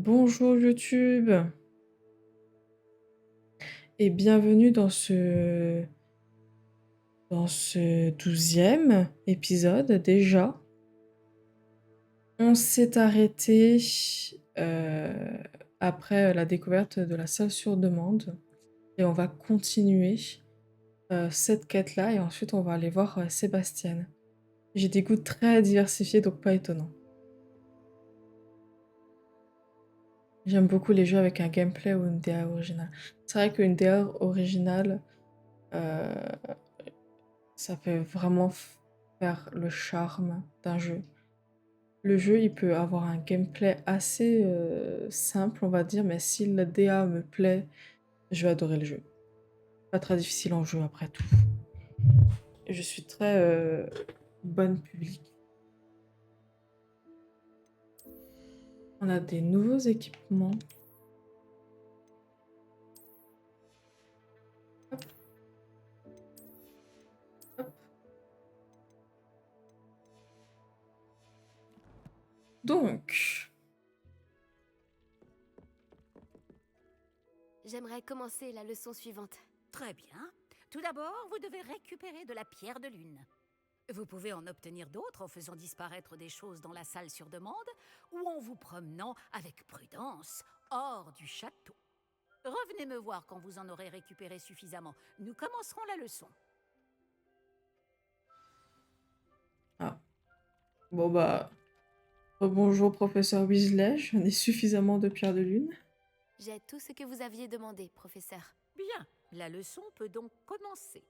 Bonjour YouTube et bienvenue dans ce 12e épisode déjà. On s'est arrêté après la découverte de la salle sur demande et on va continuer cette quête-là et ensuite on va aller voir Sébastien. J'ai des goûts très diversifiés donc pas étonnant. J'aime beaucoup les jeux avec un gameplay ou une DA originale. C'est vrai qu'une DA originale, euh, ça peut vraiment faire le charme d'un jeu. Le jeu, il peut avoir un gameplay assez simple, on va dire, mais si la DA me plaît, je vais adorer le jeu. Pas très difficile en jeu après tout. Et je suis très bonne public. On a des nouveaux équipements. Hop, hop. Donc, J'aimerais commencer la leçon suivante. Très bien. Tout d'abord, vous devez récupérer de la pierre de lune. Vous pouvez en obtenir d'autres en faisant disparaître des choses dans la salle sur demande ou en vous promenant avec prudence hors du château. Revenez me voir quand vous en aurez récupéré suffisamment. Nous commencerons la leçon. ah, bon bah, bonjour professeur Weasley, j'en ai suffisamment de pierres de lune. J'ai tout ce que vous aviez demandé, professeur. Bien, la leçon peut donc commencer.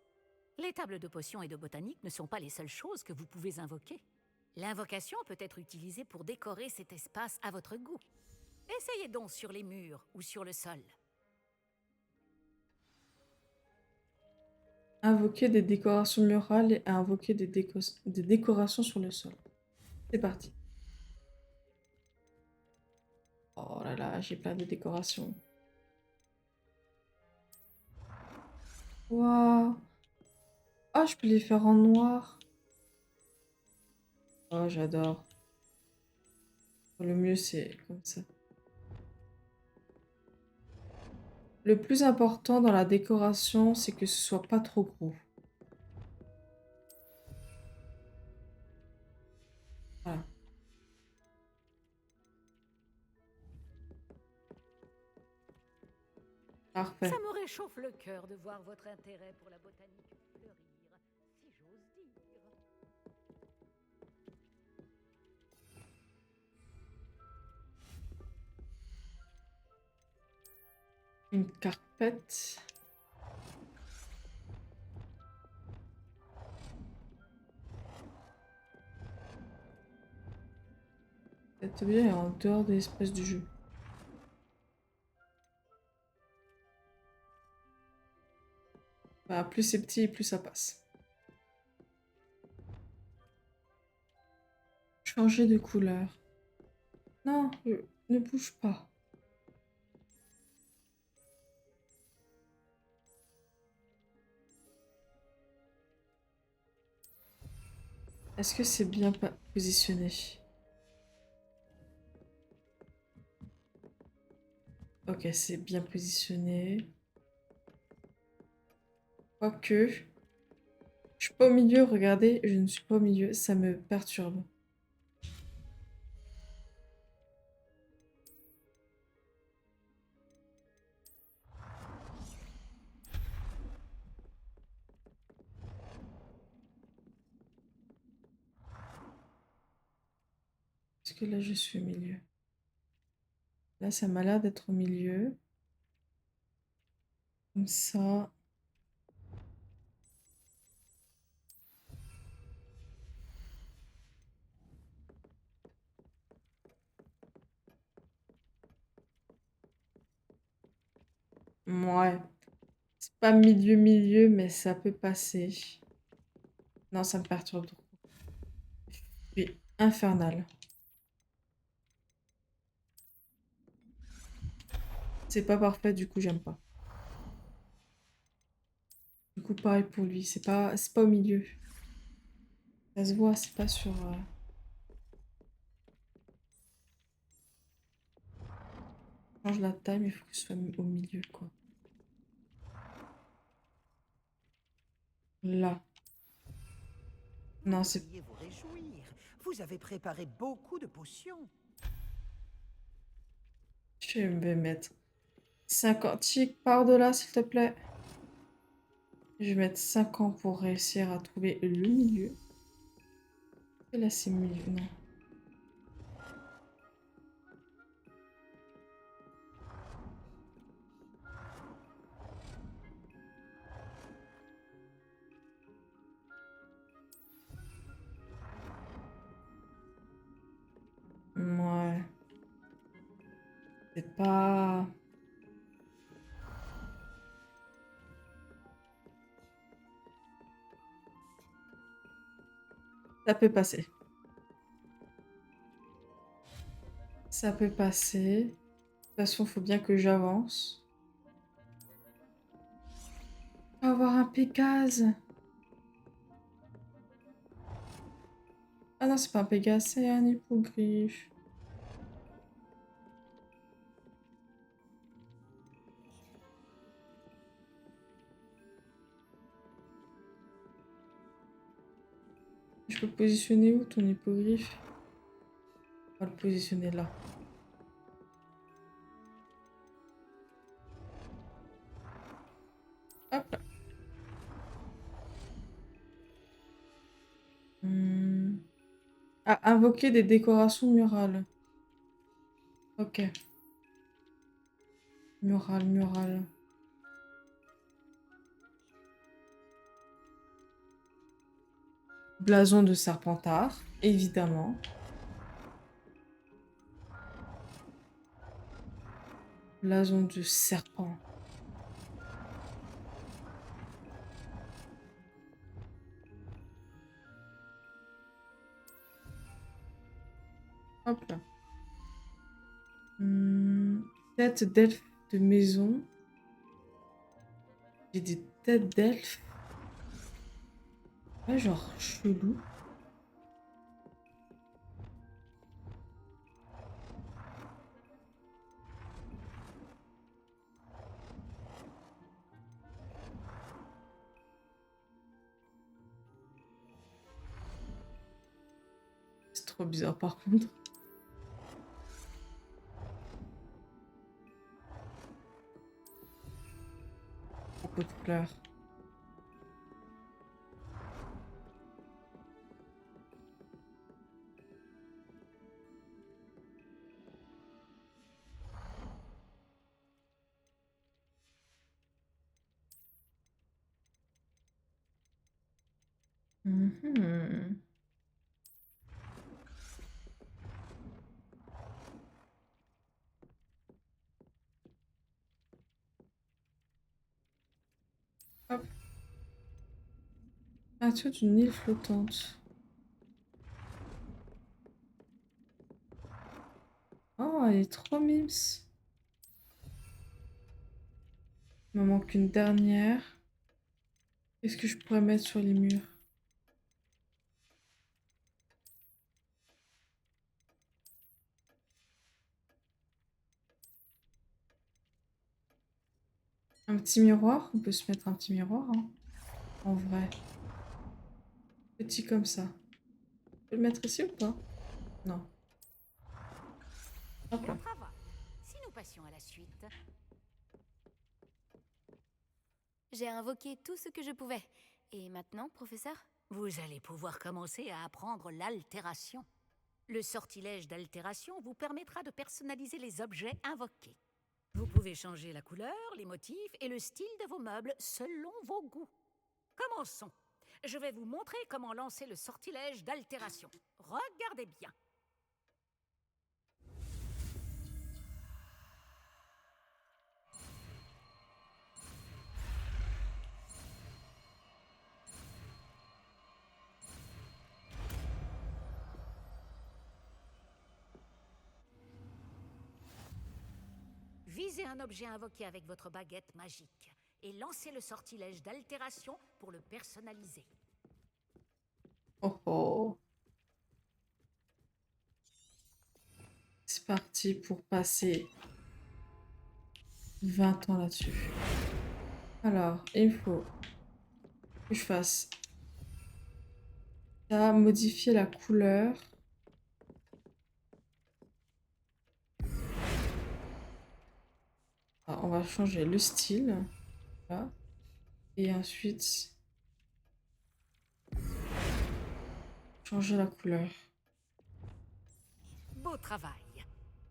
Les tables de potions et de botanique ne sont pas les seules choses que vous pouvez invoquer. L'invocation peut être utilisée pour décorer cet espace à votre goût. Essayez donc sur les murs ou sur le sol. Invoquer des décorations murales et invoquer des décorations sur le sol. C'est parti. Oh là là, j'ai plein de décorations. Waouh! Ah, je peux les faire en noir. Oh, j'adore. Le mieux, c'est comme ça. Le plus important dans la décoration, c'est que ce soit pas trop gros. Voilà. Ça Parfait. me réchauffe le cœur de voir votre intérêt pour la botanique fleurir, si j'ose dire. Une carpette. Cet objet est en dehors de l'espace du jeu. Bah, plus c'est petit, plus ça passe. Changer de couleur. Non, ne bouge pas. Est-ce que c'est bien positionné? Ok, c'est bien positionné. Quoique, je suis pas au milieu, regardez, je ne suis pas au milieu, ça me perturbe. Est-ce que là je suis au milieu? Là, ça m'a l'air d'être au milieu. Comme ça. Ouais. C'est pas milieu-milieu, mais ça peut passer. Non, ça me perturbe trop. Puis, infernal. C'est pas parfait, du coup, j'aime pas. Du coup, pareil pour lui, c'est pas au milieu. Ça se voit, c'est pas sur... Change la taille, mais il faut que ce soit au milieu, quoi. Là. Non, Vous c'est... devriez vous réjouir. Vous avez préparé beaucoup de potions. Je vais mettre 50 chic par-delà, s'il te plaît. Je vais mettre 5 ans pour réussir à trouver le milieu. Et là, c'est milieu, non. Ouais. C'est pas... Ça peut passer. Ça peut passer. De toute façon, faut bien que j'avance. On va avoir un Pégase. Ah non, c'est pas un Pégase, c'est un hippogriffe. Je peux le positionner où, ton hippogriffe? On va le positionner là. Hop là. Ah, invoquer des décorations murales. Ok. Mural, mural. Blason de Serpentard, évidemment. Blason de serpent. Hop là. Tête d'elfe de maison. J'ai des têtes d'elfe. Ouais, genre chelou. C'est trop bizarre par contre. Beaucoup de fleurs. Mhm. Hop. Peinture d'une île flottante. Oh, elle est trop mimes. Il me manque une dernière. Qu'est-ce que je pourrais mettre sur les murs? Un petit miroir? On peut se mettre un petit miroir, hein, en vrai. Petit comme ça. On peut le mettre ici ou pas? Non. Hop Bon là. travail. Si nous passions à la suite. J'ai invoqué tout ce que je pouvais. Et maintenant, professeur? Vous allez pouvoir commencer à apprendre l'altération. Le sortilège d'altération vous permettra de personnaliser les objets invoqués. Vous pouvez changer la couleur, les motifs et le style de vos meubles selon vos goûts. Commençons. Je vais vous montrer comment lancer le sortilège d'altération. Regardez bien. Visez un objet invoqué avec votre baguette magique et lancez le sortilège d'altération pour le personnaliser. Oh oh. C'est parti pour passer 20 ans là-dessus. Alors, il faut que je fasse ça, modifier la couleur. Ah, on va changer le style. Là. Et ensuite, changer la couleur. Beau travail.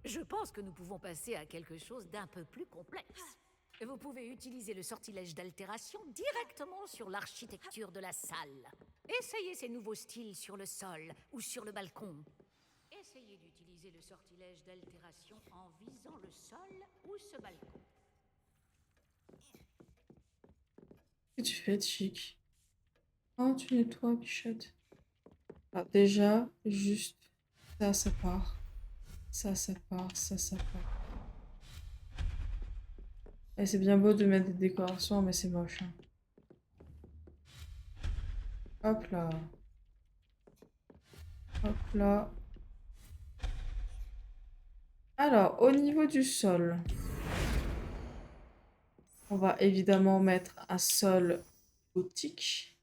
Je pense que nous pouvons passer à quelque chose d'un peu plus complexe. Vous pouvez utiliser le sortilège d'altération directement sur l'architecture de la salle. Essayez ces nouveaux styles sur le sol ou sur le balcon. Essayez d'utiliser le sortilège d'altération en visant le sol ou ce balcon. Qu'est-ce que tu fais, chic? Oh, tu nettoies, bichette. Ah, déjà, juste ça part. Ça part, ça part. Et c'est bien beau de mettre des décorations, mais c'est moche, hein. Hop là. Hop là. Alors, au niveau du sol, on va évidemment mettre un sol gothique.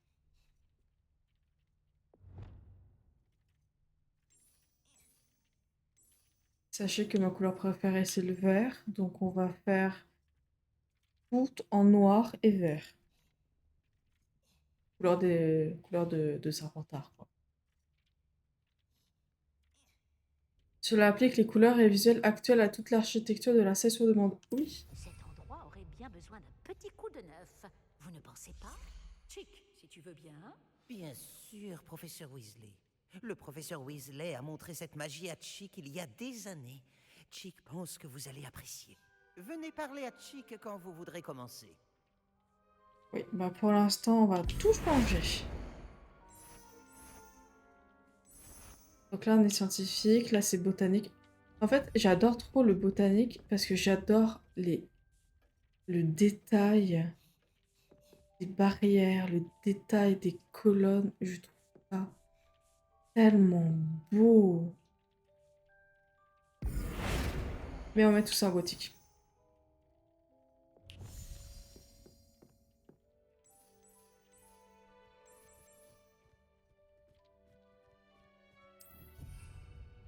Sachez que ma couleur préférée, c'est le vert. Donc, on va faire tout en noir et vert. Couleur de Serpentard, quoi. Cela applique les couleurs et visuels actuels à toute l'architecture de la salle sur demande. Oui. Cet endroit aurait bien besoin d'un petit coup de neuf. Vous ne pensez pas? Chic, si tu veux bien. Bien sûr, professeur Weasley. Le professeur Weasley a montré cette magie à Chick il y a des années. Chick pense que vous allez apprécier. Venez parler à Chick quand vous voudrez commencer. Oui, bah pour l'instant, on va tout changer. Donc là, on est scientifique, là, c'est botanique. En fait, j'adore trop le botanique parce que j'adore le détail des barrières, le détail des colonnes. Je trouve ça tellement beau. Mais on met tout ça en gothique.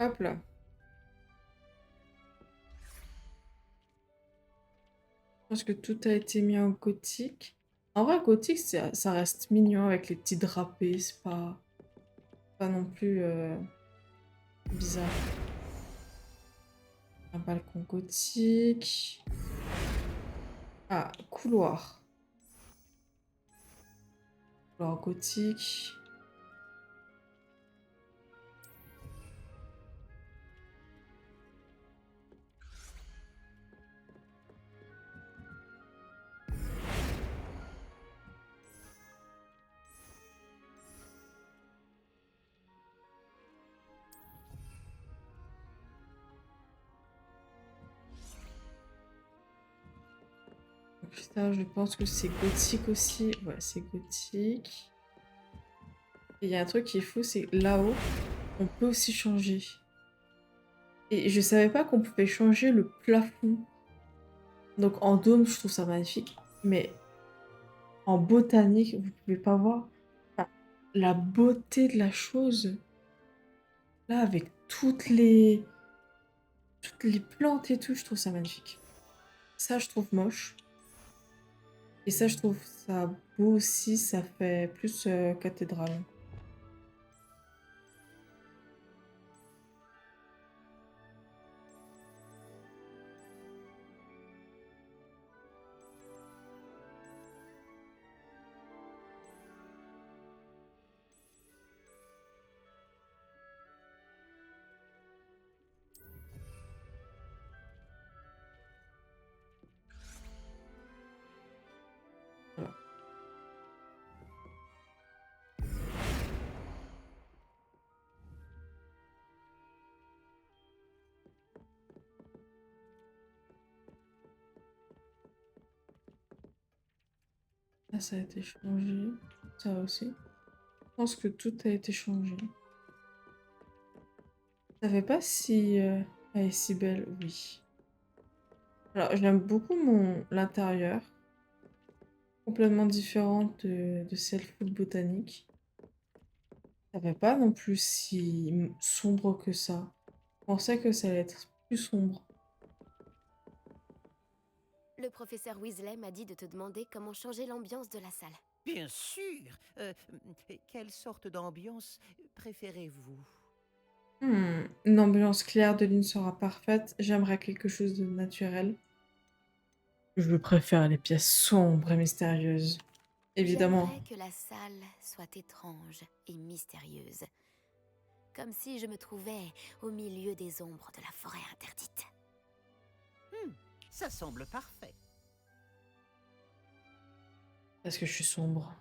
Hop là. Je pense que tout a été mis en gothique. En vrai, gothique, ça reste mignon avec les petits drapés. C'est pas non plus bizarre. Un balcon gothique. Ah, couloir. Couloir gothique. Donc ça, je pense que c'est gothique aussi. Ouais, c'est gothique. Et il y a un truc qui est fou, c'est là-haut, on peut aussi changer. Et je savais pas qu'on pouvait changer le plafond. Donc en dôme, je trouve ça magnifique. Mais en botanique, vous pouvez pas voir enfin, la beauté de la chose. Là, avec toutes les plantes et tout, je trouve ça magnifique. Ça, je trouve moche. Et ça, je trouve ça beau aussi. Ça fait plus cathédrale. Voilà. Là, ça a été changé. Ça aussi. Je pense que tout a été changé. Je savais pas si elle est si belle. Oui. Alors, j'aime beaucoup l'intérieur, complètement différent de celle full botanique. Ça fait pas non plus si sombre que ça. Je pensais que ça allait être plus sombre. Le professeur Weasley m'a dit de te demander comment changer l'ambiance de la salle. Bien sûr. Quelle sorte d'ambiance préférez-vous? Une ambiance claire de lune sera parfaite. J'aimerais quelque chose de naturel. Je préfère les pièces sombres et mystérieuses. Évidemment. J'aimerais que la salle soit étrange et mystérieuse. Comme si je me trouvais au milieu des ombres de la forêt interdite. Ça semble parfait. Parce que je suis sombre.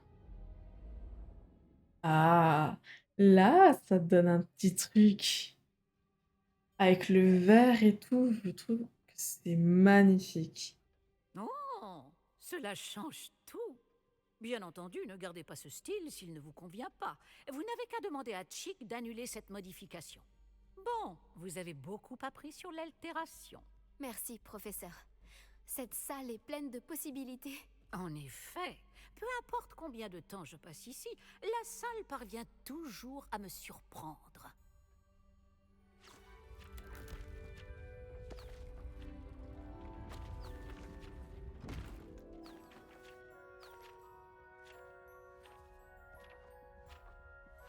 Ah, là, ça donne un petit truc. Avec le vert et tout, je trouve que c'est magnifique. Oh, cela change tout. Bien entendu, ne gardez pas ce style s'il ne vous convient pas. Vous n'avez qu'à demander à Chick d'annuler cette modification. Bon, vous avez beaucoup appris sur l'altération. Merci, professeur. Cette salle est pleine de possibilités. En effet, peu importe combien de temps je passe ici, la salle parvient toujours à me surprendre.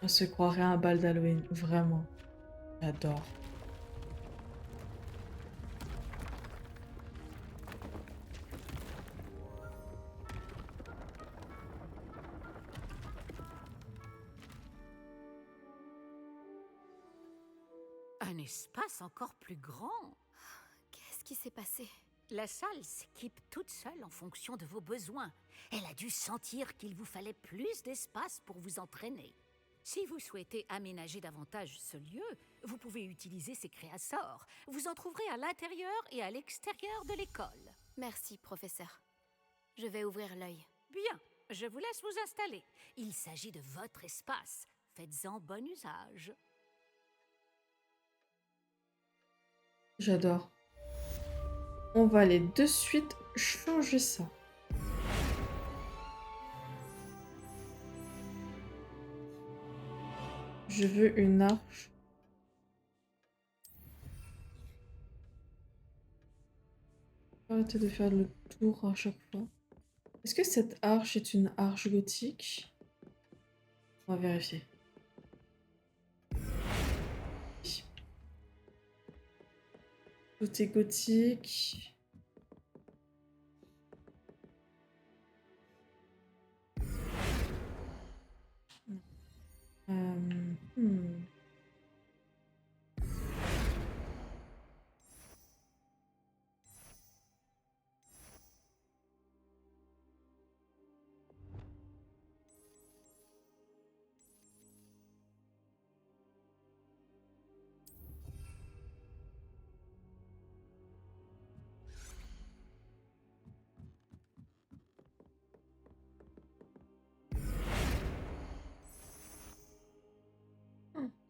On se croirait à un bal d'Halloween, vraiment. J'adore. Un espace encore plus grand. Qu'est-ce qui s'est passé? La salle s'équipe toute seule en fonction de vos besoins. Elle a dû sentir qu'il vous fallait plus d'espace pour vous entraîner. Si vous souhaitez aménager davantage ce lieu, vous pouvez utiliser ces créassors. Vous en trouverez à l'intérieur et à l'extérieur de l'école. Merci, professeur. Je vais ouvrir l'œil. Bien, je vous laisse vous installer. Il s'agit de votre espace. Faites-en bon usage. J'adore. On va aller de suite changer ça. Je veux une arche. Arrêtez de faire le tour à chaque fois. Est-ce que cette arche est une arche gothique? On va vérifier. Oui. Tout est gothique. Hmm.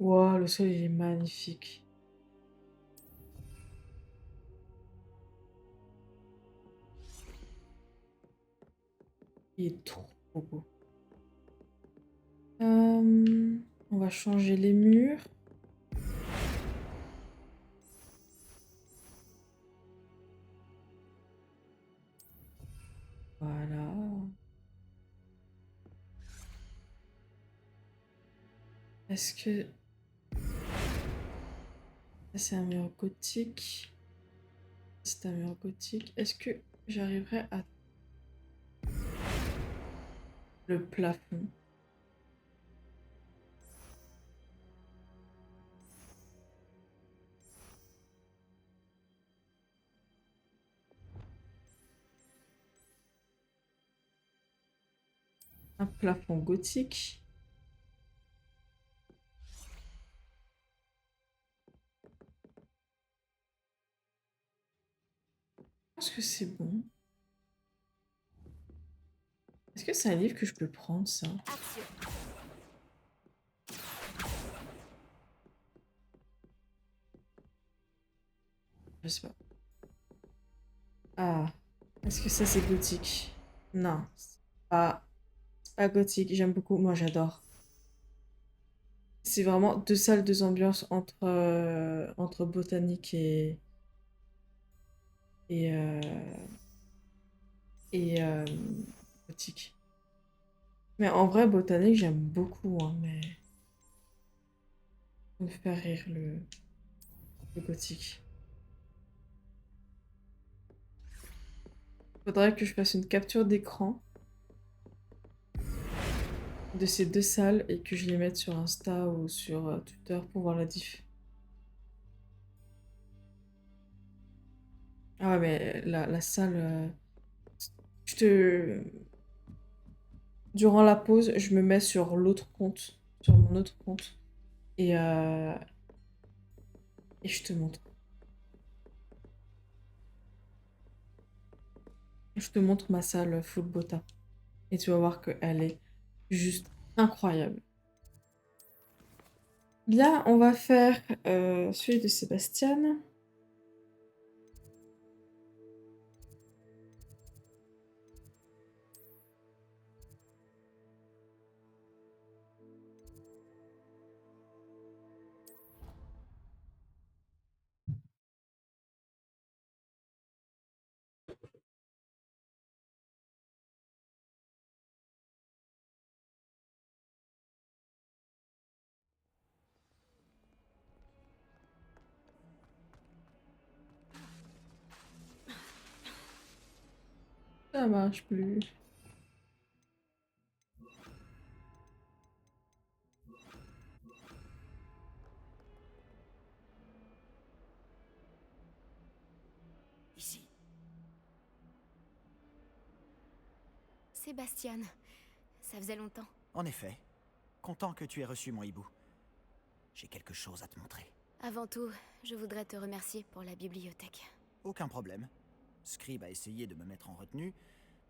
Wow, le sol il est magnifique. Il est trop beau. On va changer les murs. Voilà. Est-ce que... Ça, c'est un mur gothique. C'est un mur gothique. Est-ce que j'arriverai à... Le plafond. Un plafond gothique. Je pense que c'est bon. Est-ce que c'est un livre que je peux prendre, ça? Action. Je sais pas. Ah, est-ce que ça c'est gothique? Non, c'est pas gothique. J'aime beaucoup. Moi, j'adore. C'est vraiment deux salles, deux ambiances entre botanique et, euh, et gothique. Mais en vrai, botanique, j'aime beaucoup, hein, mais ça me fait rire le gothique. Faudrait que je fasse une capture d'écran de ces deux salles et que je les mette sur Insta ou sur Twitter pour voir la diff. Ah ouais, mais la salle, je te... Durant la pause, je me mets sur l'autre compte, sur mon autre compte, et, euh, et je te montre. Je te montre ma salle full bota. Et tu vas voir qu'elle est juste incroyable. Bien, on va faire celui de Sébastien. Ça marche plus. Ici. Sébastien, ça faisait longtemps. En effet, content que tu aies reçu mon hibou. J'ai quelque chose à te montrer. Avant tout, je voudrais te remercier pour la bibliothèque. Aucun problème. Scribe a essayé de me mettre en retenue,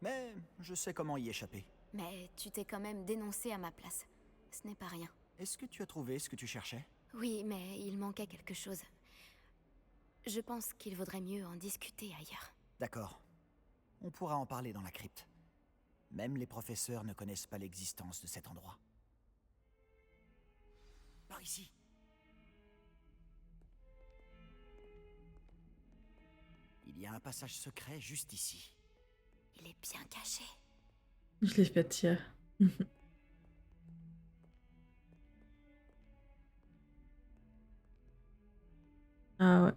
mais je sais comment y échapper. Mais tu t'es quand même dénoncé à ma place. Ce n'est pas rien. Est-ce que tu as trouvé ce que tu cherchais? Oui, mais il manquait quelque chose. Je pense qu'il vaudrait mieux en discuter ailleurs. D'accord. On pourra en parler dans la crypte. Même les professeurs ne connaissent pas l'existence de cet endroit. Par ici. Il y a un passage secret juste ici. Il est bien caché. Je l'ai fait hier. Ah ouais.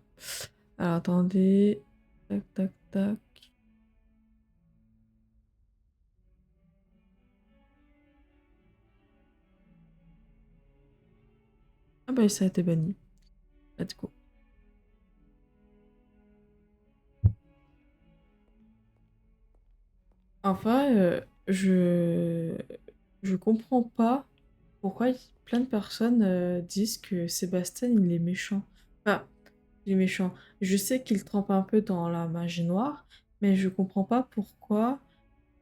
Alors attendez. Tac, tac, tac. Ah bah ça a été banni. Let's go. Enfin, je comprends pas pourquoi plein de personnes disent que Sébastien il est méchant. Enfin, il est méchant. Je sais qu'il trempe un peu dans la magie noire, mais je comprends pas pourquoi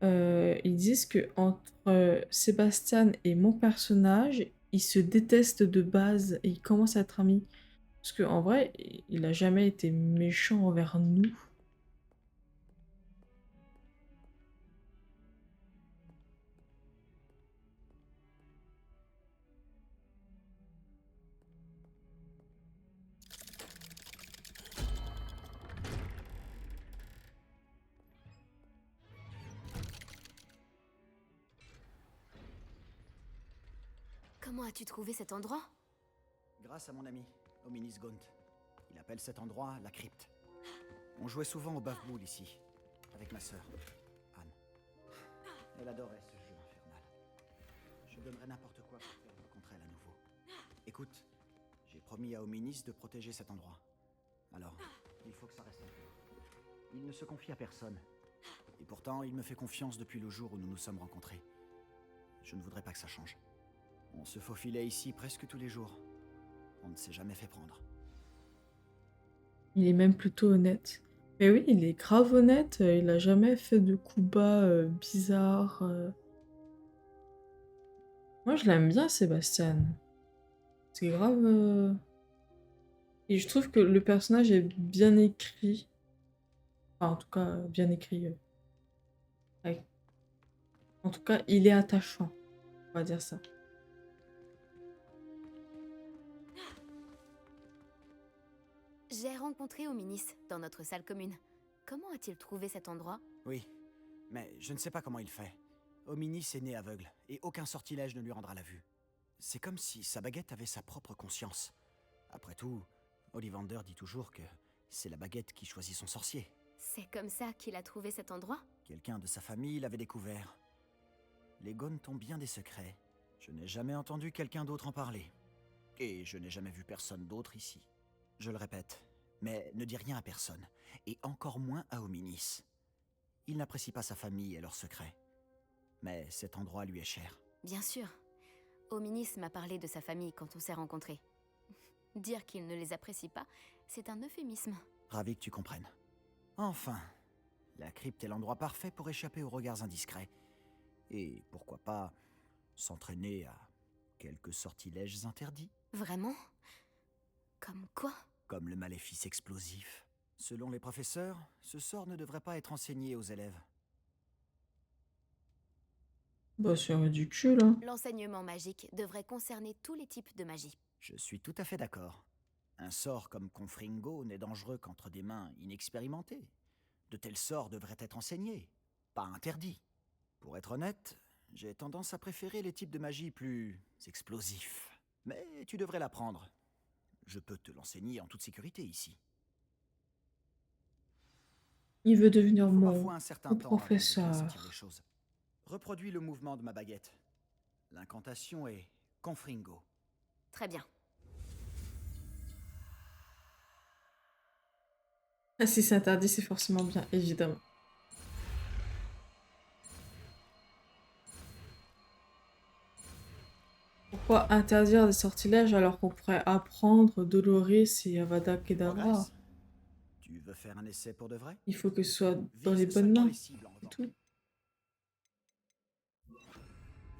ils disent que entre Sébastien et mon personnage, ils se détestent de base et ils commencent à être amis. Parce qu'en vrai, il a jamais été méchant envers nous. Comment as-tu trouvé cet endroit? Grâce à mon ami, Ominis Gaunt. Il appelle cet endroit la crypte. On jouait souvent au bafboule ici, avec ma sœur, Anne. Elle adorait ce jeu infernal. Je donnerais n'importe quoi pour pouvoir rencontrer elle à nouveau. Écoute, j'ai promis à Ominis de protéger cet endroit. Alors, il faut que ça reste secret. Il ne se confie à personne. Et pourtant, il me fait confiance depuis le jour où nous nous sommes rencontrés. Je ne voudrais pas que ça change. On se faufilait ici presque tous les jours. On ne s'est jamais fait prendre. Il est même plutôt honnête. Mais oui, il est grave honnête. Il a jamais fait de coups bas bizarres. Moi, je l'aime bien, Sébastien. C'est grave. Et je trouve que le personnage est bien écrit. Enfin, en tout cas, bien écrit. Avec- En tout cas, il est attachant. On va dire ça. J'ai rencontré Ominis dans notre salle commune. Comment a-t-il trouvé cet endroit? Oui, mais je ne sais pas comment il fait. Hominis est né aveugle, et aucun sortilège ne lui rendra la vue. C'est comme si sa baguette avait sa propre conscience. Après tout, Ollivander dit toujours que c'est la baguette qui choisit son sorcier. C'est comme ça qu'il a trouvé cet endroit? Quelqu'un de sa famille l'avait découvert. Les Gaunt ont bien des secrets. Je n'ai jamais entendu quelqu'un d'autre en parler. Et je n'ai jamais vu personne d'autre ici. Je le répète, mais ne dis rien à personne, et encore moins à Hominis. Il n'apprécie pas sa famille et leurs secrets. Mais cet endroit lui est cher. Bien sûr. Ominis m'a parlé de sa famille quand on s'est rencontrés. Dire qu'il ne les apprécie pas, c'est un euphémisme. Ravi que tu comprennes. Enfin, la crypte est l'endroit parfait pour échapper aux regards indiscrets. Et pourquoi pas s'entraîner à quelques sortilèges interdits, Vraiment? Comme quoi? comme le maléfice explosif. Selon les professeurs, ce sort ne devrait pas être enseigné aux élèves. Bah, c'est ridicule, hein. L'enseignement magique devrait concerner tous les types de magie. Je suis tout à fait d'accord. Un sort comme Confringo n'est dangereux qu'entre des mains inexpérimentées. De tels sorts devraient être enseignés, pas interdits. Pour être honnête, j'ai tendance à préférer les types de magie plus explosifs. Mais tu devrais l'apprendre. Je peux te l'enseigner en toute sécurité ici. Il veut devenir Il faut mon parfois un certain temps avant de bien sentir les professeur. choses. Reproduis le mouvement de ma baguette. L'incantation est Confringo. Très bien. Ah, si c'est interdit, c'est forcément bien, évidemment. Pourquoi interdire des sortilèges alors qu'on pourrait apprendre Dolores et Avada Kedavra? Progresse. Tu veux faire un essai pour de vrai? Il faut que ce soit dans les Vise bonnes seulement mains, les cibles en c'est revanche. tout.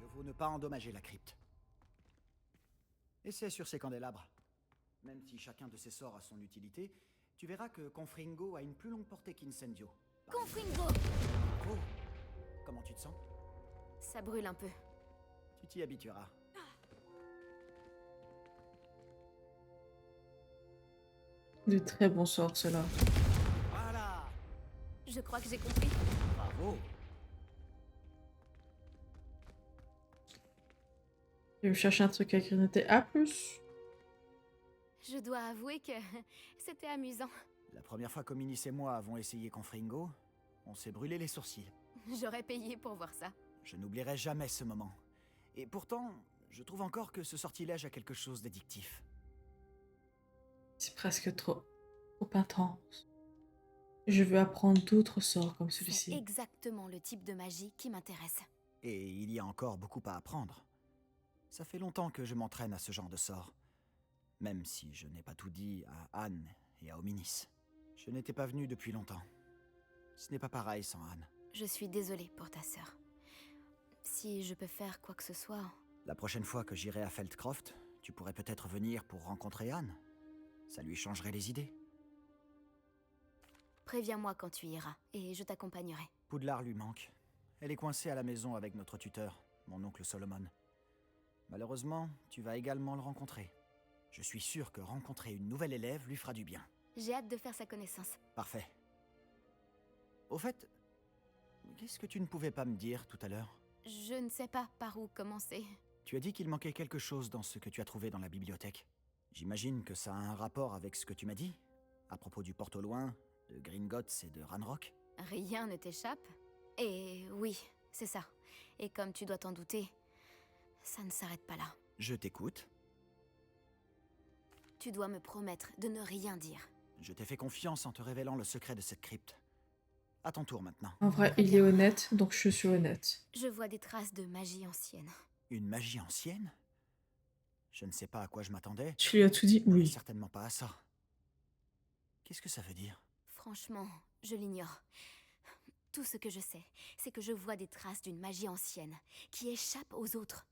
Mieux vaut ne pas endommager la crypte. Essaie sur ces candélabres. Même si chacun de ces sorts a son utilité, tu verras que Confringo a une plus longue portée qu'Incendio. Par exemple. Confringo! Oh, comment tu te sens? Ça brûle un peu. Tu t'y habitueras. De très bons sorts, ceux-là. Voilà. Je crois que j'ai compris. Bravo. Je vais me chercher un truc à grignoter. A plus. Je dois avouer que c'était amusant. La première fois qu'Ominis et moi avons essayé Confringo, on s'est brûlé les sourcils. J'aurais payé pour voir ça. Je n'oublierai jamais ce moment. Et pourtant, je trouve encore que ce sortilège a quelque chose d'addictif. C'est presque trop intense. Je veux apprendre d'autres sorts comme C'est celui-ci. exactement le type de magie qui m'intéresse. Et il y a encore beaucoup à apprendre. Ça fait longtemps que je m'entraîne à ce genre de sort. Même si je n'ai pas tout dit à Anne et à Ominis. Je n'étais pas venu depuis longtemps. Ce n'est pas pareil sans Anne. Je suis désolée pour ta sœur. Si je peux faire quoi que ce soit... La prochaine fois que j'irai à Feldcroft, tu pourrais peut-être venir pour rencontrer Anne. Ça lui changerait les idées. Préviens-moi quand tu iras, et je t'accompagnerai. Poudlard lui manque. Elle est coincée à la maison avec notre tuteur, mon oncle Solomon. Malheureusement, tu vas également le rencontrer. Je suis sûr que rencontrer une nouvelle élève lui fera du bien. J'ai hâte de faire sa connaissance. Parfait. Au fait, qu'est-ce que tu ne pouvais pas me dire tout à l'heure? Je ne sais pas par où commencer. Tu as dit qu'il manquait quelque chose dans ce que tu as trouvé dans la bibliothèque. J'imagine que ça a un rapport avec ce que tu m'as dit, à propos du Porte au Loin, de Gringotts et de Ranrock. Rien ne t'échappe? Et oui, c'est ça. Et comme tu dois t'en douter, ça ne s'arrête pas là. Je t'écoute. Tu dois me promettre de ne rien dire. Je t'ai fait confiance en te révélant le secret de cette crypte. À ton tour maintenant. En vrai, Très il est bien. honnête, donc je suis honnête. Je vois des traces de magie ancienne. Une magie ancienne? Je ne sais pas à quoi je m'attendais. Tu lui as tout dit? mais Oui. certainement pas à ça. Qu'est-ce que ça veut dire? Franchement, je l'ignore. Tout ce que je sais, c'est que je vois des traces d'une magie ancienne qui échappe aux autres.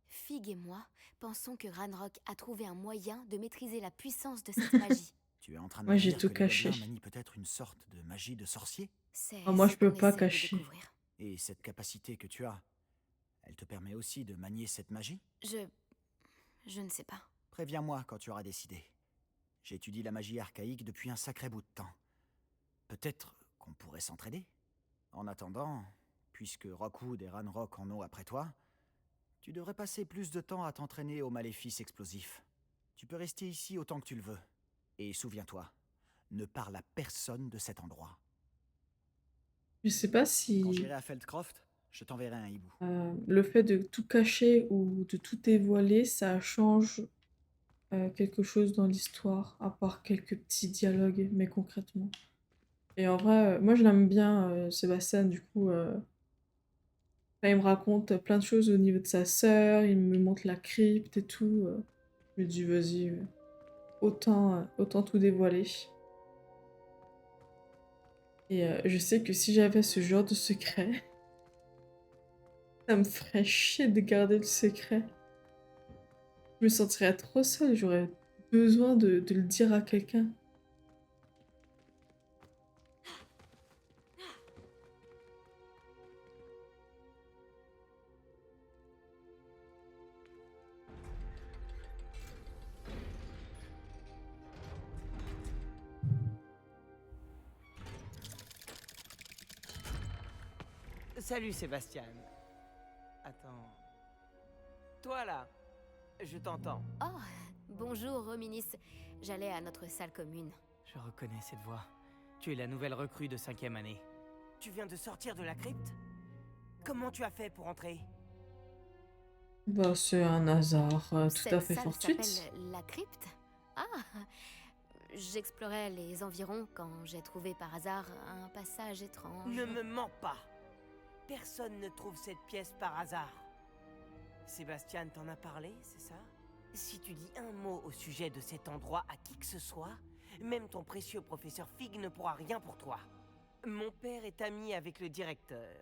Fig et moi pensons que Ranrock a trouvé un moyen de maîtriser la puissance de cette magie. Tu es en train de Moi, me j'ai dire tout que les caché. gobelins manient peut-être une sorte de magie de sorcier? C'est Ah, moi, ce je peux qu'on pas essaie de cacher. découvrir. Et cette capacité que tu as, elle te permet aussi de manier cette magie? Je ne sais pas. Préviens-moi quand tu auras décidé. J'étudie la magie archaïque depuis un sacré bout de temps. Peut-être qu'on pourrait s'entraider? En attendant, puisque Rockwood et Ranrock en ont après toi, tu devrais passer plus de temps à t'entraîner aux maléfices explosifs. Tu peux rester ici autant que tu le veux. Et souviens-toi, ne parle à personne de cet endroit. Je sais pas Quand si j'irai à Feldcroft, je t'enverrai un hibou. le fait de tout cacher ou de tout dévoiler, ça change quelque chose dans l'histoire, à part quelques petits dialogues, mais concrètement. Et en vrai, moi je l'aime bien, Sébastien, du coup, là, il me raconte plein de choses au niveau de sa sœur, il me montre la crypte et tout. Je me dis, vas-y, autant tout dévoiler. Et je sais que si j'avais ce genre de secret, ça me ferait chier de garder le secret. Je me sentirais trop seule, j'aurais besoin de le dire à quelqu'un. Salut Sébastien. Attends. Toi là, je t'entends. Oh, bonjour, Rominis. J'allais à notre salle commune. Je reconnais cette voix. Tu es la nouvelle recrue de 5e année. Tu viens de sortir de la crypte? Comment tu as fait pour entrer? Bah, c'est un hasard tout à Cette fait salle fortuit. s'appelle la crypte? Ah, j'explorais les environs quand j'ai trouvé par hasard un passage étrange. Ne me mens pas. Personne ne trouve cette pièce par hasard. Sébastien t'en a parlé, c'est ça? Si tu dis un mot au sujet de cet endroit à qui que ce soit, même ton précieux professeur Fig ne pourra rien pour toi. Mon père est ami avec le directeur.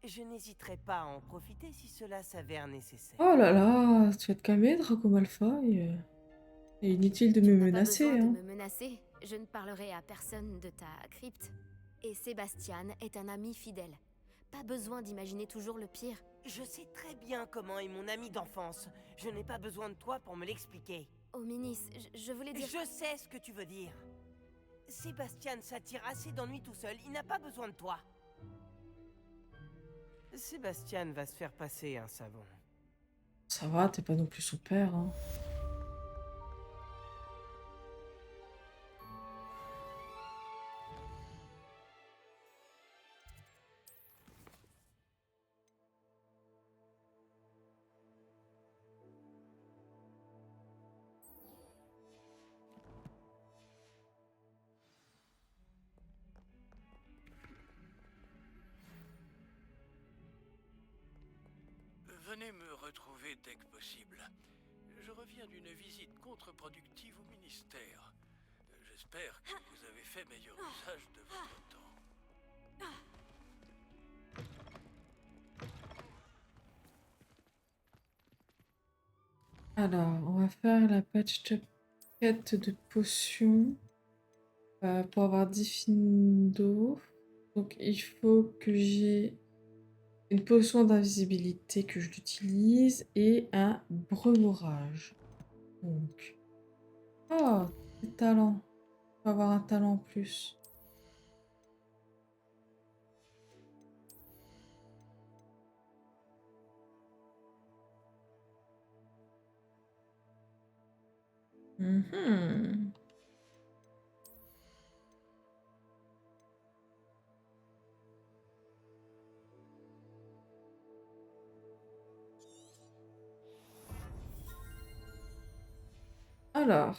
Je n'hésiterai pas à en profiter si cela s'avère nécessaire. Oh là là, tu vas te calmer, Draco Malfoy. C'est inutile de Tu me n'as pas menacer, besoin de hein. me menacer. Je ne parlerai à personne de ta crypte. Et Sébastien est un ami fidèle. Pas besoin d'imaginer toujours le pire. Je sais très bien comment est mon ami d'enfance. Je n'ai pas besoin de toi pour me l'expliquer. Ominis, je voulais dire... Je sais ce que tu veux dire. Sébastien s'attire assez d'ennuis tout seul. Il n'a pas besoin de toi. Sébastien va se faire passer un savon. Ça va, t'es pas non plus son père, hein. Venez me retrouver dès que possible. Je reviens d'une visite contre-productive au ministère. J'espère que vous avez fait meilleur usage de votre temps. Alors, on va faire la patch quête de potions pour avoir 10 fines d'eau. Donc, il faut que j'ai une potion d'invisibilité que je l'utilise et un breuvage. Donc, oh, des talents. On va avoir un talent en plus. Mhm. Alors,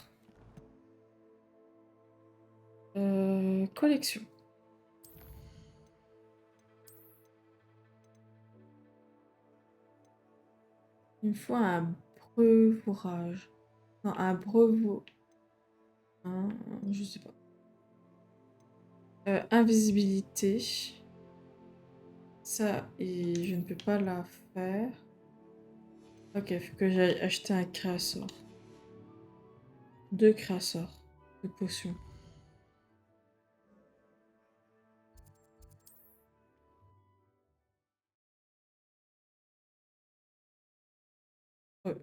collection. Il me faut un breuvage. Non, un breuvage. Je sais pas. Invisibilité. Ça, et je ne peux pas la faire. Ok, il faut que j'aille acheter un créasseur. 2 créasseurs. de potions. Ouais.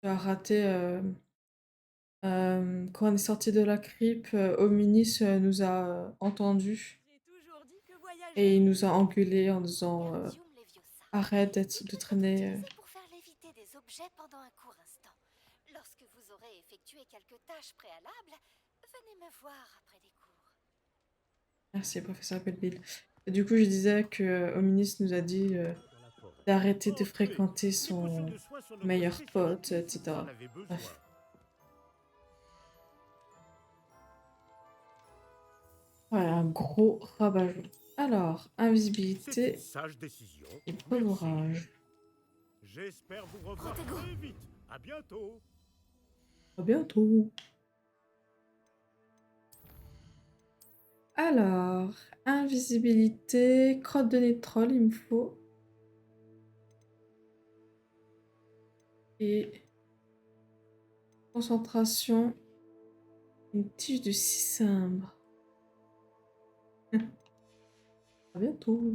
Tu as raté, quand on est sorti de la crypte, Hominis nous a entendus J'ai toujours dit que voyager et il était nous a mieux. engueulés en disant Gardium Leviosa. arrête Il de peut être traîner. utilisé pour faire léviter des objets pendant un court instant. Lorsque vous aurez effectué quelques tâches préalables, venez me voir après les cours. Merci, professeur Belleville. Et du coup, je disais que Hominis nous a dit d'arrêter de Entrez. fréquenter Les potions son de soins sont notre meilleur pote, spécialité si vous en etc. avez besoin. Bref. Ouais, un gros rabat-joie. Alors, C'est une invisibilité sage décision. et Merci. beurrage. J'espère vous revoir Protego. très vite. À bientôt. À bientôt. Alors, invisibilité, crotte de nez de troll, il me faut. Et concentration, une tige de 6 cimbres. À bientôt.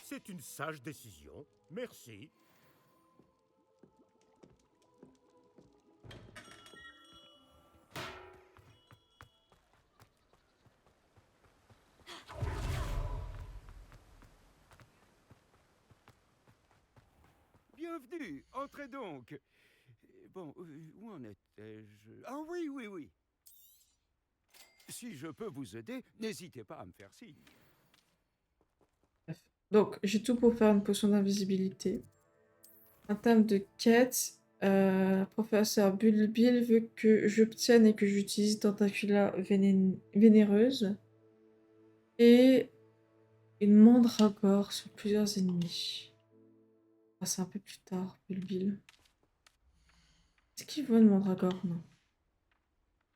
C'est une sage décision. Merci. Bienvenue, entrez donc. Bon, où en étais-je? Ah oui, oui, oui. Si je peux vous aider, n'hésitez pas à me faire signe. Bref. Donc, j'ai tout pour faire une potion d'invisibilité. En termes de quête, professeur Bulbil veut que j'obtienne et que j'utilise Tentacula Vénéreuse et une mandragore sur plusieurs ennemis. Ah, c'est un peu plus tard, Bulbil. Est-ce qu'il veut une mandragore? Non.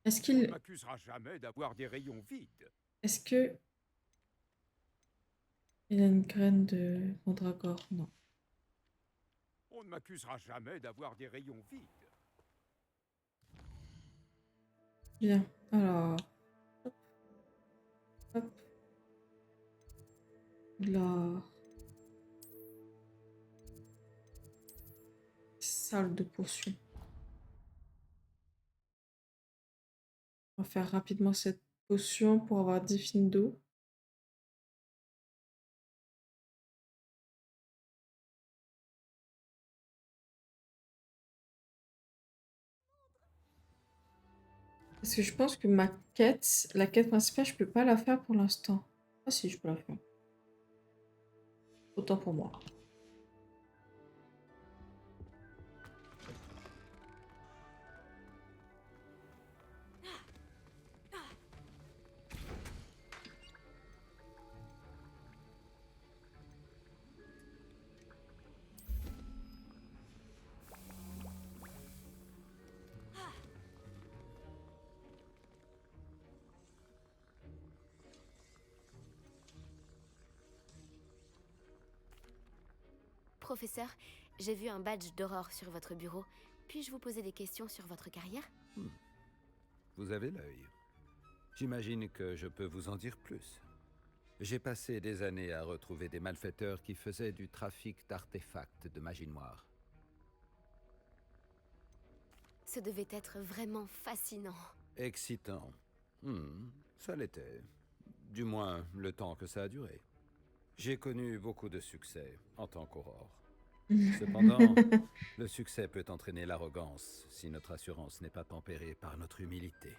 Est-ce On ne qu'il... m'accusera jamais d'avoir des rayons vides. Est-ce que... Il a une graine de mandragore? Non. On ne m'accusera jamais d'avoir des rayons vides. Bien. Alors... Hop. Hop. La... Salle de potions. On va faire rapidement cette potion pour avoir 10 fines d'eau. Parce que je pense que ma quête, la quête principale, je peux pas la faire pour l'instant. Ah si, je peux la faire. Autant pour moi. Professeur, j'ai vu un badge d'aurore sur votre bureau. Puis-je vous poser des questions sur votre carrière? Vous avez l'œil. J'imagine que je peux vous en dire plus. J'ai passé des années à retrouver des malfaiteurs qui faisaient du trafic d'artefacts de magie noire. Ce devait être vraiment fascinant. Excitant. Ça l'était. Du moins, le temps que ça a duré. J'ai connu beaucoup de succès en tant qu'Aurore. Cependant, le succès peut entraîner l'arrogance si notre assurance n'est pas tempérée par notre humilité.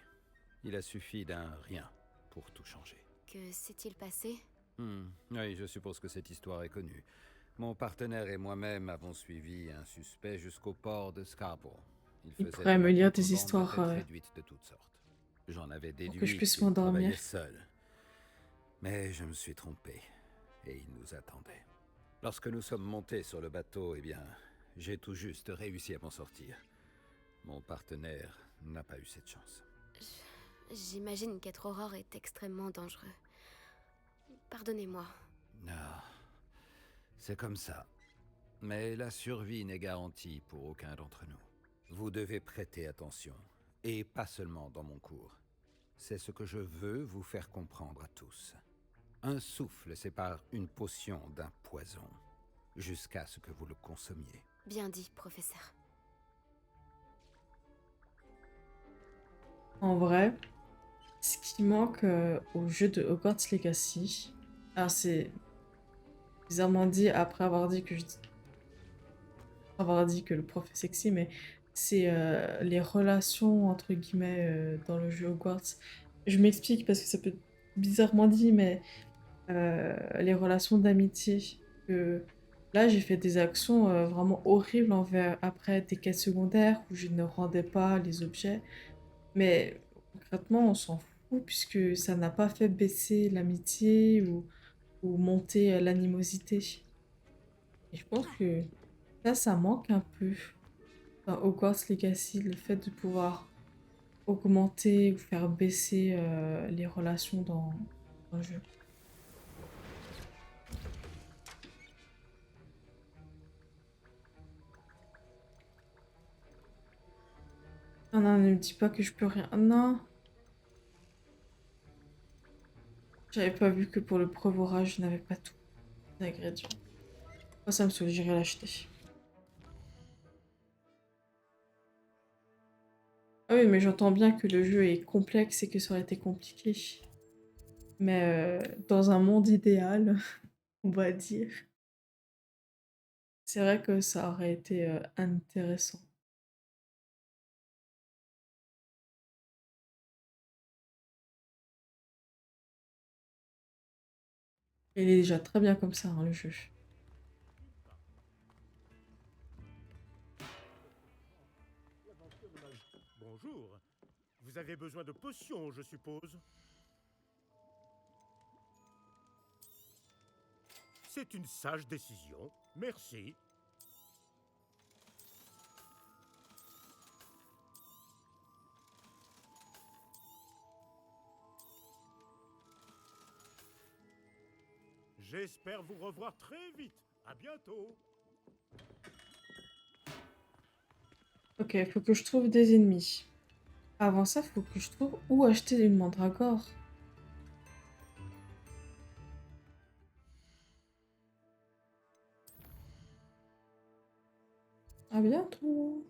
Il a suffi d'un rien pour tout changer. Que s'est-il passé? Oui, je suppose que cette histoire est connue. Mon partenaire et moi-même avons suivi un suspect jusqu'au port de Scarborough. Il faisait pourrait de me la lire des contrebande de histoires têtes réduites de toutes sortes. J'en avais pour que je déduit puisse qu'il travaillait m'endormir. seul. Mais je me suis trompé. Et il nous attendait. Lorsque nous sommes montés sur le bateau, eh bien, j'ai tout juste réussi à m'en sortir. Mon partenaire n'a pas eu cette chance. J'imagine qu'être Aurore est extrêmement dangereux. Pardonnez-moi. Non, c'est comme ça. Mais la survie n'est garantie pour aucun d'entre nous. Vous devez prêter attention, et pas seulement dans mon cours. C'est ce que je veux vous faire comprendre à tous. Un souffle sépare une potion d'un poison, jusqu'à ce que vous le consommiez. Bien dit, professeur. En vrai, ce qui manque au jeu de Hogwarts Legacy, alors c'est bizarrement dit après avoir dit que le prof est sexy, mais c'est les relations entre guillemets dans le jeu Hogwarts. Je m'explique parce que ça peut être bizarrement dit, mais les relations d'amitié. Que là, j'ai fait des actions vraiment horribles après des quêtes secondaires où je ne rendais pas les objets. Mais concrètement, on s'en fout puisque ça n'a pas fait baisser l'amitié ou monter l'animosité. Et je pense que ça manque un peu dans Hogwarts Legacy, le fait de pouvoir augmenter ou faire baisser les relations dans le jeu. Non, non, ne me dis pas que je peux rien. Non, j'avais pas vu que pour le breuvage, je n'avais pas tous les ingrédients. Oh, ça me saoule, j'irai l'acheter. Ah oui, mais j'entends bien que le jeu est complexe et que ça aurait été compliqué. Mais dans un monde idéal, on va dire, c'est vrai que ça aurait été intéressant. Il est déjà très bien comme ça, hein, le jeu. Bonjour. Vous avez besoin de potions, je suppose. C'est une sage décision. Merci. J'espère vous revoir très vite. À bientôt. Ok, faut que je trouve des ennemis. Avant ça, faut que je trouve où acheter une mandragore. À bientôt.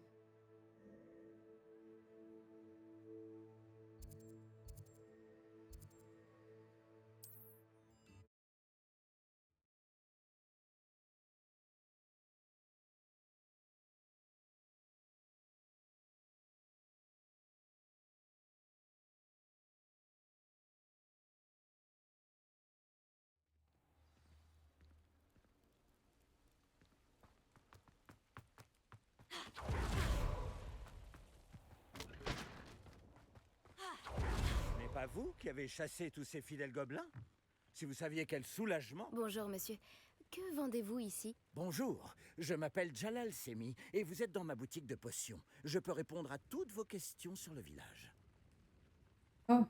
Ce n'est pas vous qui avez chassé tous ces fidèles gobelins? Si vous saviez quel soulagement... Bonjour, monsieur. Que vendez-vous ici? Bonjour, je m'appelle Jalal Semi et vous êtes dans ma boutique de potions. Je peux répondre à toutes vos questions sur le village. Oh.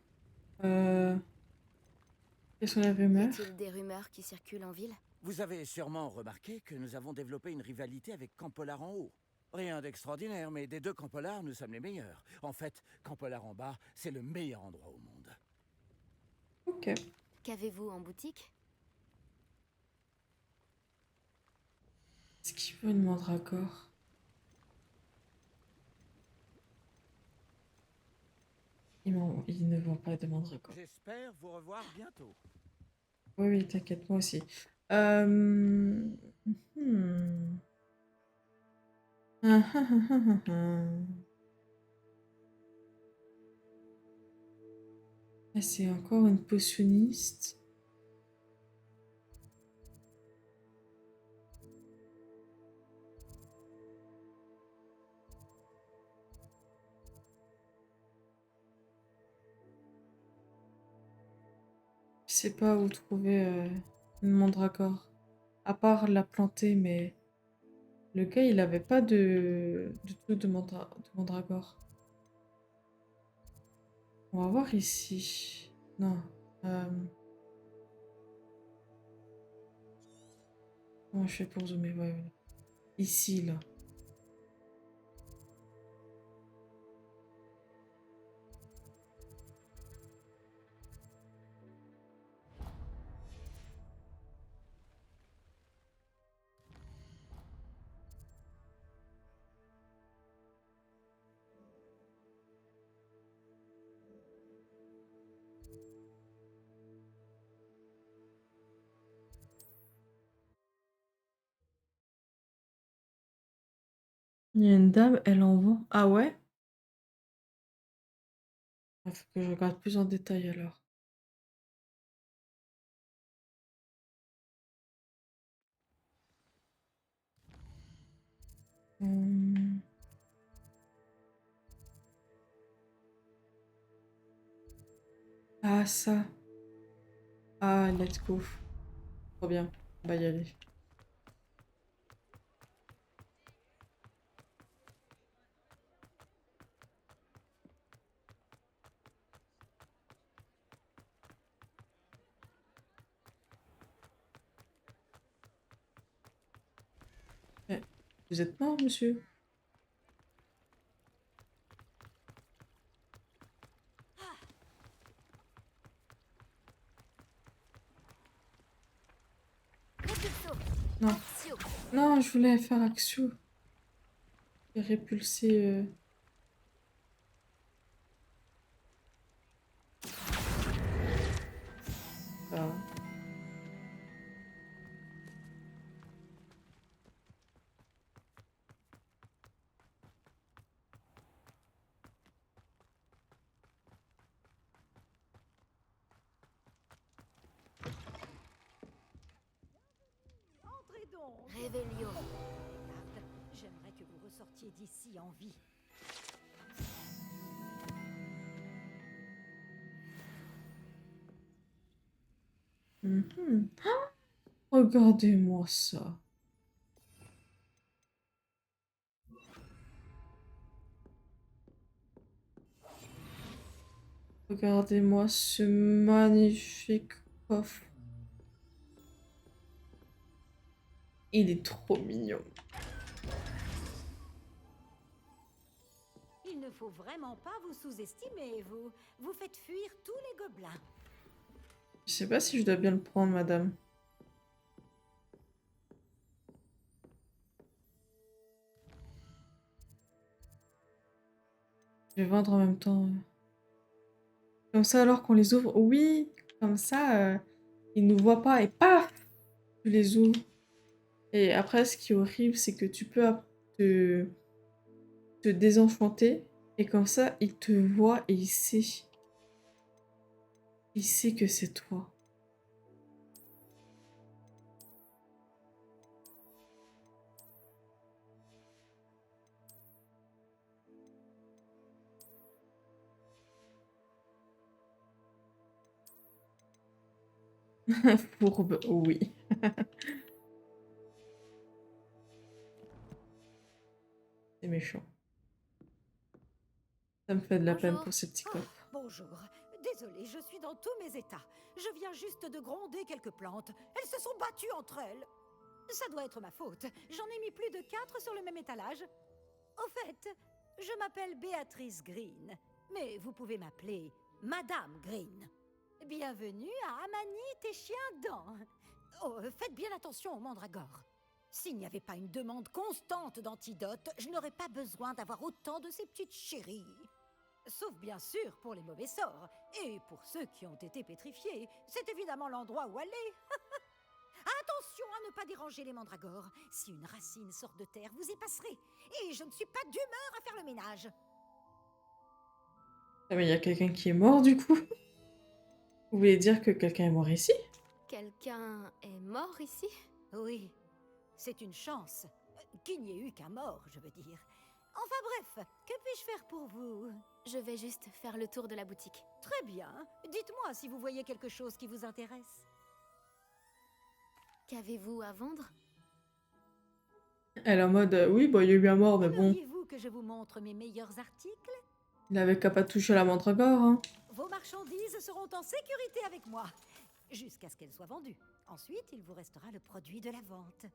Quelles sont les Y rumeurs? a-t-il des rumeurs qui circulent en ville? Vous avez sûrement remarqué que nous avons développé une rivalité avec Campolar en haut. Rien d'extraordinaire, mais des deux Campolar, nous sommes les meilleurs. En fait, Campolar en bas, c'est le meilleur endroit au monde. Ok. Qu'avez-vous en boutique? Est-ce qu'il veut une mandragore? Il ne vend pas de mandragore. J'espère vous revoir bientôt. Oui, oui, t'inquiète, moi aussi. Hmm. Ah, ah, ah, ah, ah, ah. Ah, c'est encore une potionniste. Je sais pas où trouver une mandragore. À part la planter, mais le gars, il avait pas de truc de mandragore. On va voir ici. Non. Comment je fais pour zoomer? Ouais, ouais. Ici, là. Il y a une dame, elle en vend. Ah ouais? Il faut que je regarde plus en détail alors. Hum. Ah, ça. Ah, let's go. Trop bien. On va y aller. Eh, vous êtes mort, monsieur? Non. Non, je voulais faire action. Et répulser. Ah. Entrez donc. Réveillon. Garde, j'aimerais que vous ressortiez d'ici en vie. Mhm. Ah, regardez-moi ça. Regardez-moi ce magnifique coffre. Il est trop mignon. Il ne faut vraiment pas vous sous-estimer, vous. Vous faites fuir tous les gobelins. Je sais pas si je dois bien le prendre, madame. Je vais vendre en même temps. Comme ça, alors qu'on les ouvre, oui, comme ça, ils nous voient pas et paf, tu les ouvres. Et après, ce qui est horrible, c'est que tu peux te, te désenchanter et comme ça, il te voit et il sait. Il sait que c'est toi. Fourbe, oui. C'est méchant. Ça me fait de la peine pour ces petits coffres. Bonjour. Désolée, je suis dans tous mes états. Je viens juste de gronder quelques plantes. Elles se sont battues entre elles. Ça doit être ma faute. J'en ai mis plus de 4 sur le même étalage. Au fait, je m'appelle Béatrice Green, mais vous pouvez m'appeler Madame Green. Bienvenue à Amanite et Chien-Dent. Oh, faites bien attention aux mandragores. S'il n'y avait pas une demande constante d'antidotes, je n'aurais pas besoin d'avoir autant de ces petites chéries. Sauf bien sûr pour les mauvais sorts. Et pour ceux qui ont été pétrifiés, c'est évidemment l'endroit où aller. Attention à ne pas déranger les mandragores. Si une racine sort de terre, vous y passerez. Et je ne suis pas d'humeur à faire le ménage. Ah mais il y a quelqu'un qui est mort du coup? Vous voulez dire que quelqu'un est mort ici? Quelqu'un est mort ici? Oui, c'est une chance. Qu'il n'y ait eu qu'un mort, je veux dire. Enfin bref, que puis-je faire pour vous? Je vais juste faire le tour de la boutique. Très bien. Dites-moi si vous voyez quelque chose qui vous intéresse. Qu'avez-vous à vendre? Elle est en mode, oui, bah il y a eu un mort, mais bon. Voudriez-vous que je vous montre mes meilleurs articles? Il avait qu'à pas toucher à la mandragore, hein. vos marchandises seront en sécurité avec moi, jusqu'à ce qu'elles soient vendues. Ensuite, il vous restera le produit de la vente.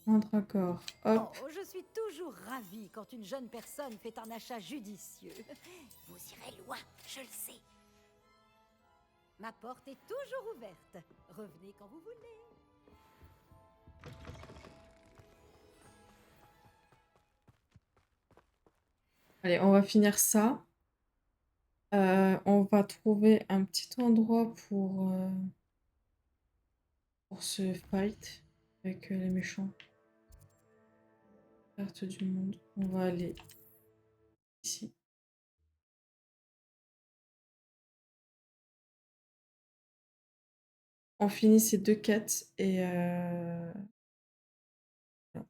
Mandragore. Hop. Oh, je suis toujours ravie quand une jeune personne fait un achat judicieux. Vous irez loin, je le sais. Ma porte est toujours ouverte. Revenez quand vous voulez. Allez, on va finir ça. On va trouver un petit endroit pour se fight avec les méchants. Carte du monde. On va aller ici. On finit ces 2 quêtes et voilà.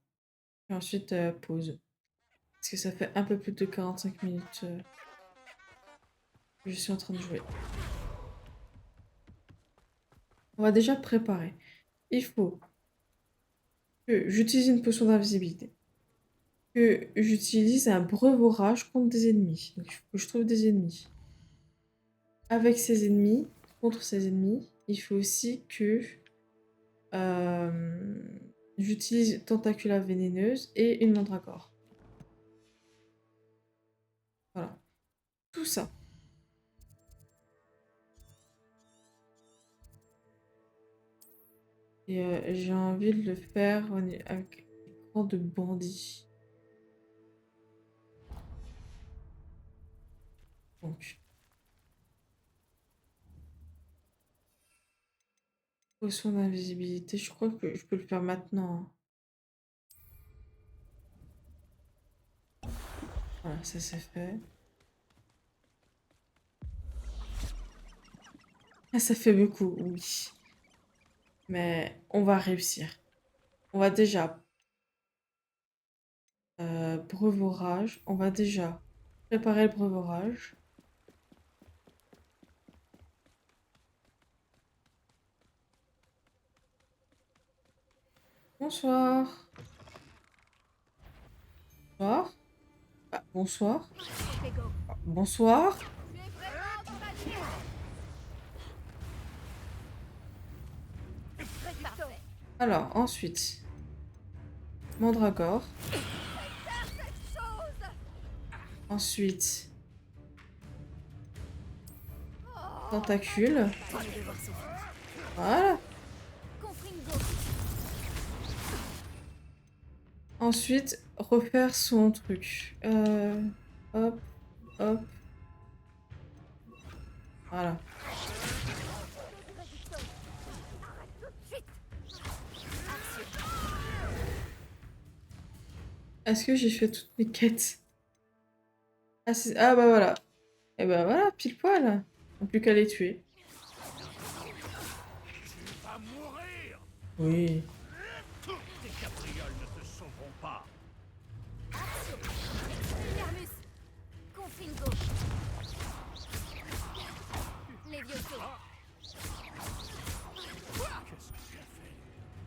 Et ensuite, pause. Parce que ça fait un peu plus de 45 minutes que je suis en train de jouer. On va déjà préparer. Il faut que j'utilise une potion d'invisibilité. Que j'utilise un breuvage contre des ennemis. Donc il faut que je trouve des ennemis. Avec ces ennemis, contre ces ennemis, il faut aussi que j'utilise tentacula vénéneuse et une mandragore. Voilà. Tout ça. Et j'ai envie de le faire avec écran de bandit. Donc. Potion d'invisibilité, je crois que je peux le faire maintenant. Voilà, ça c'est fait. Ah, ça fait beaucoup, oui. Mais on va réussir. On va déjà breuvage. On va déjà préparer le breuvage. Bonsoir. Bonsoir. Ah, bonsoir. Ah, bonsoir. Alors, ensuite, mandragore. Ensuite, tentacule. Voilà. Ensuite, refaire son truc. Hop, hop. Voilà. Est-ce que j'ai fait toutes mes quêtes? Ah, ah bah voilà. Et bah voilà, pile poil. On plus qu'à les tuer. Oui. Tes cabrioles ne te sauveront pas.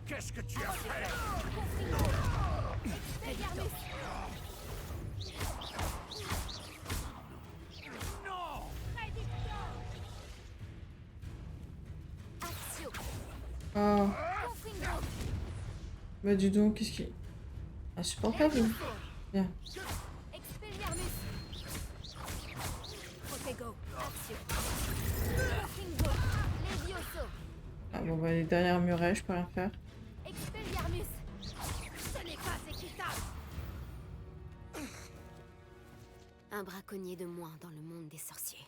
Qu'est-ce que tu as fait? Oh. Bah dis donc, qu'est-ce qui... Insupportable. Bien. Ah bon bah les derrière murets, je peux rien faire. Un braconnier de moins dans le monde des sorciers.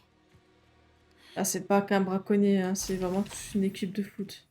Ah c'est pas qu'un braconnier, hein, c'est vraiment toute une équipe de foot.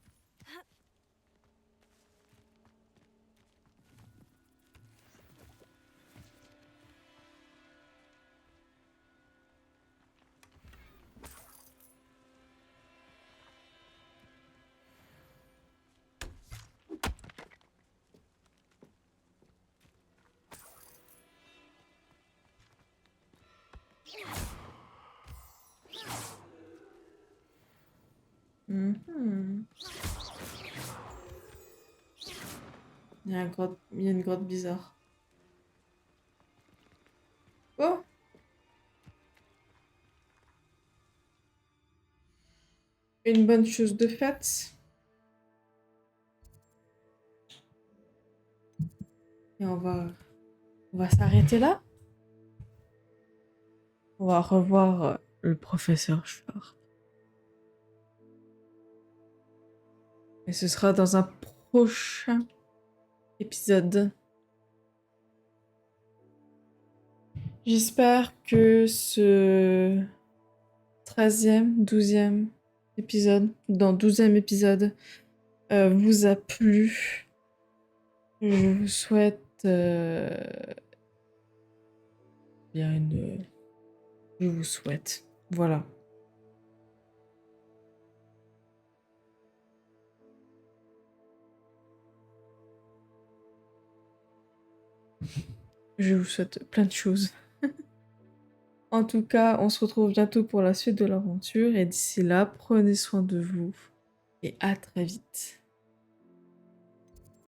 Mhm. Il y a une grotte bizarre. Oh! une bonne chose de faite. Et on va s'arrêter là. On va revoir le professeur Sharp. Et ce sera dans un prochain épisode. J'espère que ce 13e, 12e épisode, dans 12e épisode, vous a plu. Je vous souhaite bien une... Je vous souhaite. Voilà. Je vous souhaite plein de choses. En tout cas, on se retrouve bientôt pour la suite de l'aventure. Et d'ici là, prenez soin de vous. Et à très vite.